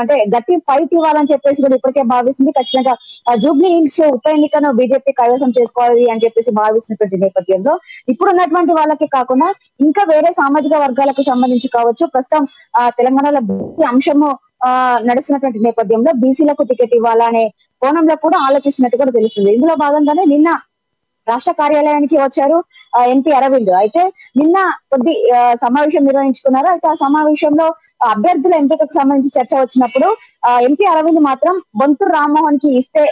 అంటే గట్టి ఫైట్ ఇవ్వాలని చెప్పేసి కూడా ఇప్పటికే భావిస్తుంది. ఖచ్చితంగా జూబ్లీ హిల్స్ ఉప ఎన్నికను బీజేపీ కైవసం చేసుకోవాలి అని చెప్పేసి భావిస్తున్నటువంటి నేపథ్యంలో ఇప్పుడు ఉన్నటువంటి వాళ్ళకి కాకుండా ఇంకా వేరే సామాజిక వర్గాలకు సంబంధించి కావచ్చు, ప్రస్తుతం తెలంగాణలో బీసీ అంశము నడుస్తున్నటువంటి నేపథ్యంలో బీసీలకు టికెట్ ఇవ్వాలనే కోణంలో కూడా ఆలోచిస్తున్నట్టు కూడా తెలుస్తుంది. ఇందులో భాగంగానే నిన్న రాష్ట్ర కార్యాలయానికి వచ్చారు ఎంపీ అరవింద్. అయితే నిన్న కొద్ది సమావేశం నిర్వహించుకున్నారు. అయితే ఆ సమావేశంలో అభ్యర్థుల ఎంపికకు సంబంధించి చర్చ వచ్చినప్పుడు ఎంపీ అరవింద్ మాత్రం బొంతు రామ్మోహన్ కి ఇస్తే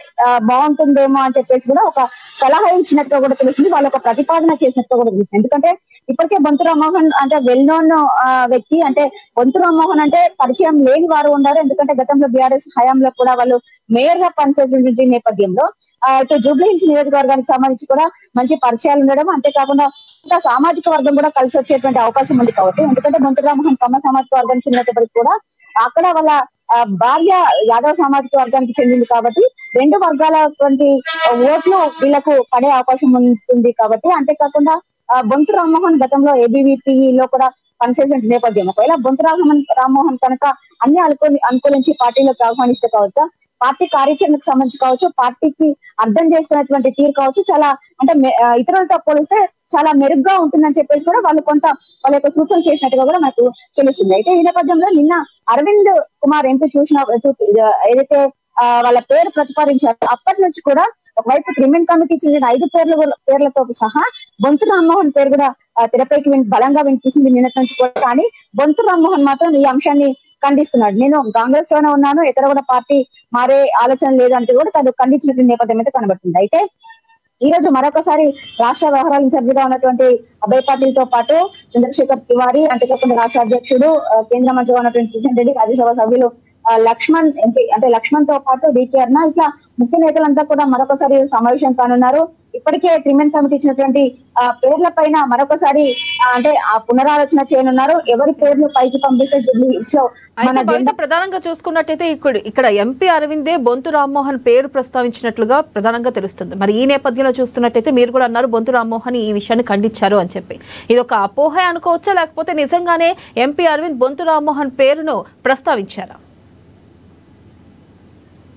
బాగుంటుందేమో అని చెప్పేసి కూడా ఒక సలహా ఇచ్చినట్టుగా కూడా తెలుస్తుంది. వాళ్ళు ఒక ప్రతిపాదన చేసినట్టుగా కూడా తెలుస్తుంది. ఎందుకంటే ఇప్పటికే బొంతు రామ్మోహన్ అంటే వెల్ నోన్ వ్యక్తి. అంటే బొంతు రామ్మోహన్ అంటే పరిచయం లేని వారు ఉన్నారు. ఎందుకంటే గతంలో బీఆర్ఎస్ హయాంలో కూడా వాళ్ళు మేయర్ గా పనిచేసిన నేపథ్యంలో ఇటు జూబ్లీ హిల్స్ నియోజకవర్గానికి సంబంధించి కూడా మంచి పరిచయాలు ఉండడం, అంతేకాకుండా ఇంకా సామాజిక వర్గం కూడా కలిసి వచ్చేటువంటి అవకాశం ఉంది కాబట్టి, ఎందుకంటే బొంతు రామ్మోహన్ కమ్మ సామాజిక వర్గానికి చెందినప్పటికీ కూడా అక్కడ వాళ్ళ భార్య యాదవ సామాజిక వర్గానికి చెందింది కాబట్టి రెండు వర్గాల ఓట్లు వీళ్ళకు పడే అవకాశం ఉంటుంది కాబట్టి, అంతేకాకుండా బొంతు రామ్మోహన్ గతంలో ఏబీవీపీలో కూడా పనిచేసిన నేపథ్యం. ఒకవేళ బొంతు రామ్మోహన్ కనుక అన్ని అనుకూలించి పార్టీలోకి ఆహ్వానిస్తే కావచ్చు, పార్టీ కార్యాచరణకు సంబంధించి కావచ్చు, పార్టీకి అర్థం చేసుకున్నటువంటి తీరు కావచ్చు, చాలా అంటే ఇతరులతో పోలిస్తే చాలా మెరుగ్గా ఉంటుందని చెప్పేసి కూడా వాళ్ళు కొంత వాళ్ళ యొక్క సూచన చేసినట్టుగా కూడా మనకు తెలుస్తుంది. అయితే ఈ నేపథ్యంలో నిన్న అరవింద్ కుమార్ ఎంపీ ఏదైతే వాళ్ళ పేరు ప్రతిపాదించారు అప్పటి నుంచి కూడా ఒకవైపు క్రిమినల్ కమిటీ చెందిన 5 పేర్లతో సహా బొంతు రామ్మోహన్ పేరు కూడా తెరపైకి బలంగా వినిపిస్తుంది నిన్నటి నుంచి కూడా. కానీ బొంతు రామ్మోహన్ మాత్రం ఈ అంశాన్ని ఖండిస్తున్నాడు. నేను కాంగ్రెస్ లోనే ఉన్నాను, ఎక్కడ కూడా పార్టీ మారే ఆలోచన లేదంటూ కూడా తను ఖండించినటువంటి నేపథ్యం అయితే కనబడుతుంది. అయితే ఈ రోజు మరొకసారి రాష్ట్ర వ్యవహారాల ఇన్ఛార్జిగా ఉన్నటువంటి అభయ్ పాటిల్ తో పాటు చంద్రశేఖర్ తివారీ, అంతేకాకుండా రాష్ట్ర అధ్యక్షుడు కేంద్ర మంత్రిగా ఉన్నటువంటి కిషన్ రెడ్డి, రాజ్యసభ సభ్యులు లక్ష్మణ్ ఎంపీ అంటే లక్ష్మణ్ తో పాటు డికే అర్ణ ఇట్లా ముఖ్య నేతలంతా కూడా మరొకసారి సమావేశం కానున్నారు. ఇప్పటికే క్రిమినల్ కమిటీ ఇచ్చినటువంటి పేర్ల పైన మరొకసారి అంటే పునరాలోచన చేయనున్నారు. ఎవరి పేర్లు పైకి పంపిస్తే ప్రధానంగా చూసుకున్నట్టయితే ఇక్కడ ఎంపీ అరవిందే బొంతు రామ్మోహన్ పేరు ప్రస్తావించినట్లుగా ప్రధానంగా తెలుస్తుంది. మరి ఈ నేపథ్యంలో చూస్తున్నట్టయితే మీరు కూడా అన్నారు బొంతు రామ్మోహన్ ఈ విషయాన్ని ఖండించారు అని చెప్పి. ఇది ఒక అపోహ అనుకోవచ్చా, లేకపోతే నిజంగానే ఎంపీ అరవింద్ బొంతు రామ్మోహన్ పేరును ప్రస్తావించారా?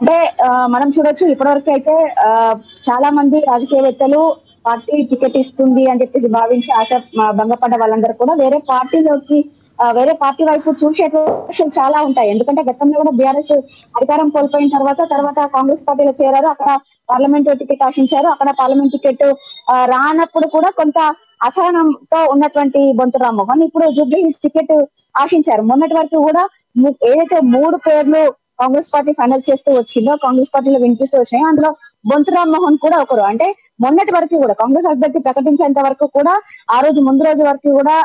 అంటే మనం చూడొచ్చు ఇప్పటివరకు అయితే చాలా మంది రాజకీయవేత్తలు పార్టీ టికెట్ ఇస్తుంది అని చెప్పేసి భావించి ఆశ భంగపడ్డ వాళ్ళందరూ కూడా వేరే పార్టీ వైపు చూసే చాలా ఉంటాయి. ఎందుకంటే గతంలో కూడా బీఆర్ఎస్ అధికారం కోల్పోయిన తర్వాత కాంగ్రెస్ పార్టీలో చేరారు. అక్కడ పార్లమెంట్ టికెట్ ఆశించారు. అక్కడ పార్లమెంట్ టికెట్ రానప్పుడు కూడా కొంత అసహనంతో ఉన్నటువంటి బొంతు రామ్మోహన్ ఇప్పుడు జూబ్లీ హిల్స్ టికెట్ ఆశించారు. మొన్నటి వరకు కూడా ఏదైతే 3 పేర్లు కాంగ్రెస్ పార్టీ ఫైనల్ చేస్తూ వచ్చిందో, కాంగ్రెస్ పార్టీలో వినిపిస్తూ వచ్చినాయో అందులో బొంతు రామ్మోహన్ కూడా ఒకరు. అంటే మొన్నటి వరకు కూడా కాంగ్రెస్ అభ్యర్థి ప్రకటించేంత వరకు కూడా ఆ రోజు ముందు రోజు వరకు కూడా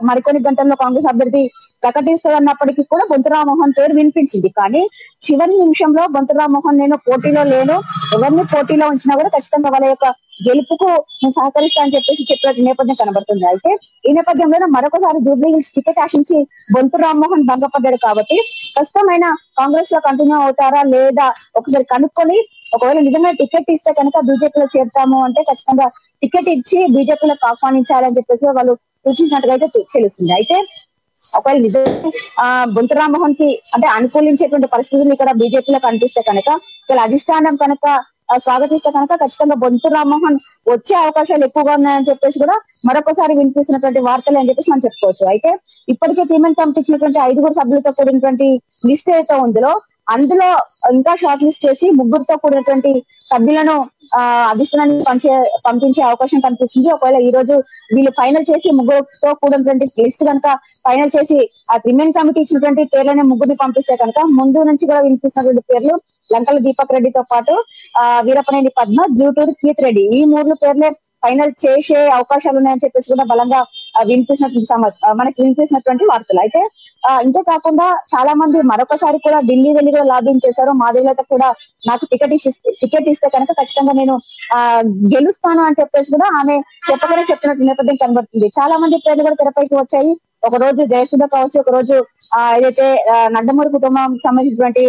మరికొన్ని గంటల్లో కాంగ్రెస్ అభ్యర్థి ప్రకటిస్తున్నప్పటికీ కూడా బొంతు రామ్మోహన్ పేరు వినిపించింది. కానీ చివరి నిమిషంలో బొంతు రామ్మోహన్ నేను పోటీలో లేను, ఎవరిని పోటీలో ఉంచినా కూడా ఖచ్చితంగా వాళ్ళ యొక్క గెలుపుకు నేను సహకరిస్తా అని చెప్పేసి చెప్పినట్టు నేపథ్యం కనబడుతుంది. అయితే ఈ నేపథ్యంలో మరొకసారి జూబ్లీ హిల్స్ టికెట్ ఆశించి బొంతు రామ్మోహన్ భంగపడ్డాడు కాబట్టి ప్రస్తుతమైన కాంగ్రెస్ లో కంటిన్యూ అవుతారా లేదా ఒకసారి కనుక్కొని ఒకవేళ నిజంగా టికెట్ ఇస్తే కనుక బీజేపీలో చేరుతాము అంటే ఖచ్చితంగా టికెట్ ఇచ్చి బీజేపీలోకి ఆహ్వానించాలని చెప్పేసి వాళ్ళు సూచించినట్టుగా అయితే తెలుస్తుంది. అయితే ఒకవేళ నిజంగా బొంతు రామ్మోహన్ కి అంటే అనుకూలించేటువంటి పరిస్థితులు ఇక్కడ బీజేపీలో కనిపిస్తే కనుక అధిష్టానం కనుక స్వాగతిస్తే కనుక ఖచ్చితంగా బొంతు రామ్మోహన్ వచ్చే అవకాశాలు ఎక్కువగా ఉన్నాయని చెప్పేసి కూడా మరొకసారి వినిపిస్తున్నటువంటి వార్తలు అని చెప్పేసి మనం చెప్పుకోవచ్చు. అయితే ఇప్పటికే క్రిమినల్ కమిటీ ఇచ్చినటువంటి 5 సభ్యులతో కూడినటువంటి లిస్ట్ ఏదైతే ఉందో అందులో ఇంకా షార్ట్ లిస్ట్ చేసి 3తో కూడినటువంటి సభ్యులను అధిష్టానానికి పంపించే అవకాశం కనిపిస్తుంది. ఒకవేళ ఈ రోజు వీళ్ళు ఫైనల్ చేసి 3తో కూడినటువంటి లిస్ట్ కనుక ఫైనల్ చేసి ఆ క్రిమినల్ కమిటీ ఇచ్చినటువంటి పేర్లని 3ని పంపిస్తే కనుక ముందు నుంచి కూడా వినిపిస్తున్నటువంటి పేర్లు లంకల దీపక్ రెడ్డితో పాటు వీరపనేని పద్మ, జూటూరు కీత్ రెడ్డి ఈ 3 పేర్లే ఫైనల్ చేసే అవకాశాలు ఉన్నాయని చెప్పేసి కూడా బలంగా మనకి వినిపిస్తున్నటువంటి వార్తలు. అయితే ఇంతే కాకుండా చాలా మంది మరొకసారి కూడా ఢిల్లీ వెళ్ళి కూడా లాబింగ్ చేశారు. మాధవీలత కూడా నాకు టికెట్ ఇస్తే కనుక ఖచ్చితంగా నేను గెలుస్తాను అని చెప్పేసి కూడా ఆమె చెప్పగానే చెప్తున్నట్టు నేపథ్యం కనబడుతుంది. చాలా మంది పేర్లు కూడా తెరపైకి వచ్చాయి. ఒక రోజు జయసుధ కావచ్చు, ఒక రోజు ఏదైతే నందమూరి కుటుంబం సంబంధించినటువంటి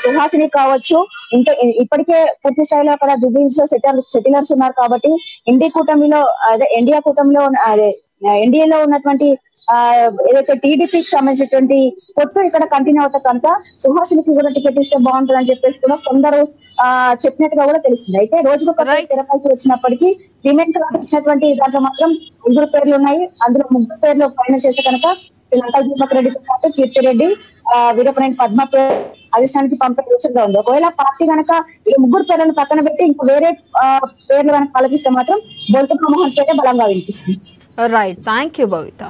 సుహాసిని కావచ్చు, ఇంకా ఇప్పటికే పూర్తి స్థాయిలో అక్కడ జూబ్లీహిల్స్ లో సెటిలర్స్ ఉన్నారు కాబట్టి ఎన్డీ కూటమిలో అదే ఎన్డీఏ కూటమిలో అదే ఎన్డీఏలో ఉన్నటువంటి ఏదైతే టీడీపీకి సంబంధించినటువంటి పొత్తు ఇక్కడ కంటిన్యూ అవుతా కనుక సుహాసినికి కూడా టికెట్ ఇస్తే బాగుంటుంది అని చెప్పేసి కూడా కొందరు చెప్పినట్టుగా కూడా తెలిసింది. అయితే రోజుకు తెరపైకి వచ్చినప్పటికీ డిమాండ్ ఇచ్చినటువంటి దాంట్లో మాత్రం 5 పేర్లు ఉన్నాయి. అందులో 3 పేర్లు ఫైనల్ చేస్తే కనుక లంకా దీపక్ రెడ్డితో పాటు కీర్తిరెడ్డి, వీరపనేని పద్మ పేరు అధిష్టానానికి పంపే యోచనగా ఉంది. ఒకవేళ పార్టీ కనుక ఈ 3 పేర్లను పక్కన పెట్టి ఇంకా వేరే పేర్లు కనుక ఆలోచిస్తే మాత్రం బొంతు రామ్మోహన్ పేరే బలంగా వినిపిస్తుంది. Right, thank you Bhavitha.